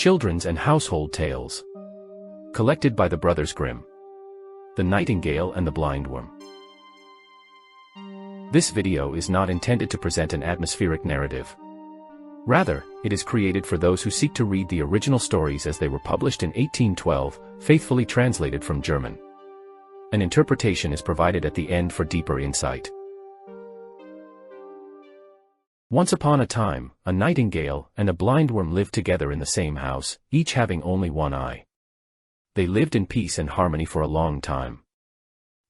Children's and Household Tales. Collected by the Brothers Grimm. The Nightingale and the Blindworm. This video is not intended to present an atmospheric narrative. Rather, it is created for those who seek to read the original stories as they were published in 1812, faithfully translated from German. An interpretation is provided at the end for deeper insight. Once upon a time, a nightingale and a blindworm lived together in the same house, each having only one eye. They lived in peace and harmony for a long time.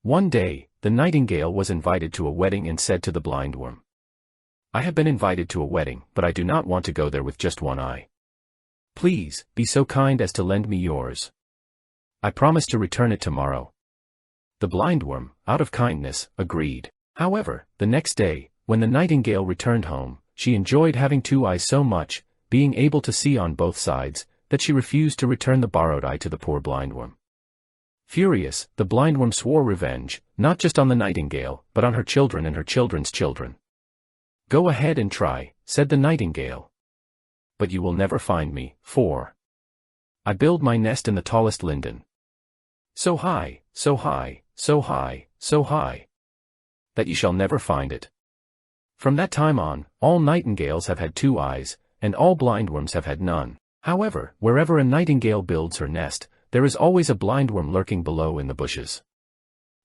One day, the nightingale was invited to a wedding and said to the blindworm, "I have been invited to a wedding, but I do not want to go there with just one eye. Please, be so kind as to lend me yours. I promise to return it tomorrow." The blindworm, out of kindness, agreed. However, the next day, when the nightingale returned home, she enjoyed having two eyes so much, being able to see on both sides, that she refused to return the borrowed eye to the poor blindworm. Furious, the blindworm swore revenge, not just on the nightingale, but on her children and her children's children. "Go ahead and try," said the nightingale. "But you will never find me, for I build my nest in the tallest linden. So high, so high, so high, so high, that you shall never find it." From that time on, all nightingales have had two eyes, and all blindworms have had none. However, wherever a nightingale builds her nest, there is always a blindworm lurking below in the bushes.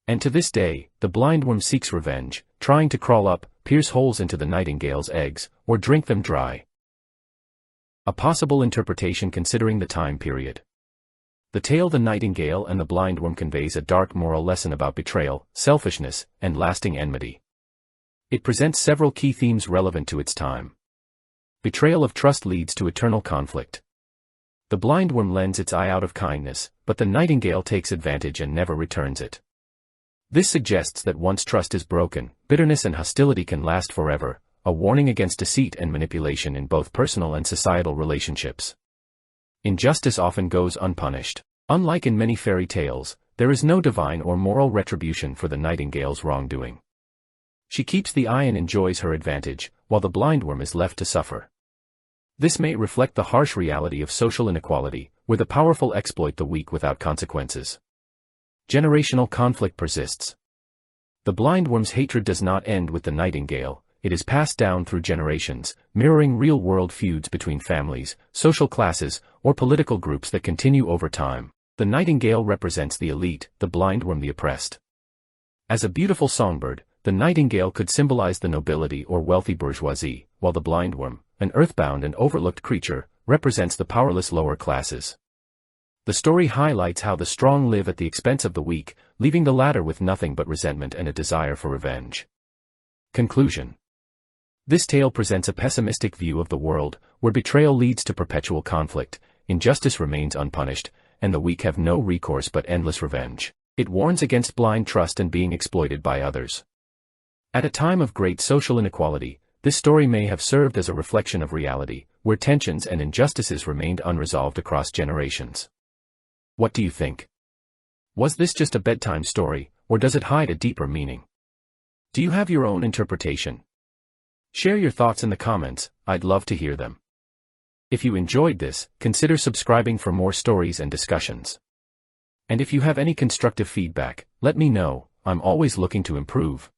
And to this day, the blindworm seeks revenge, trying to crawl up, pierce holes into the nightingale's eggs, or drink them dry. A possible interpretation considering the time period. The tale The Nightingale and the Blindworm conveys a dark moral lesson about betrayal, selfishness, and lasting enmity. It presents several key themes relevant to its time. Betrayal of trust leads to eternal conflict. The blindworm lends its eye out of kindness, but the nightingale takes advantage and never returns it. This suggests that once trust is broken, bitterness and hostility can last forever, a warning against deceit and manipulation in both personal and societal relationships. Injustice often goes unpunished. Unlike in many fairy tales, there is no divine or moral retribution for the nightingale's wrongdoing. She keeps the eye and enjoys her advantage, while the blindworm is left to suffer. This may reflect the harsh reality of social inequality, where the powerful exploit the weak without consequences. Generational conflict persists. The blindworm's hatred does not end with the nightingale, it is passed down through generations, mirroring real-world feuds between families, social classes, or political groups that continue over time. The nightingale represents the elite, the blindworm the oppressed. As a beautiful songbird, the nightingale could symbolize the nobility or wealthy bourgeoisie, while the blindworm, an earthbound and overlooked creature, represents the powerless lower classes. The story highlights how the strong live at the expense of the weak, leaving the latter with nothing but resentment and a desire for revenge. Conclusion. This tale presents a pessimistic view of the world, where betrayal leads to perpetual conflict, injustice remains unpunished, and the weak have no recourse but endless revenge. It warns against blind trust and being exploited by others. At a time of great social inequality, this story may have served as a reflection of reality, where tensions and injustices remained unresolved across generations. What do you think? Was this just a bedtime story, or does it hide a deeper meaning? Do you have your own interpretation? Share your thoughts in the comments, I'd love to hear them. If you enjoyed this, consider subscribing for more stories and discussions. And if you have any constructive feedback, let me know, I'm always looking to improve.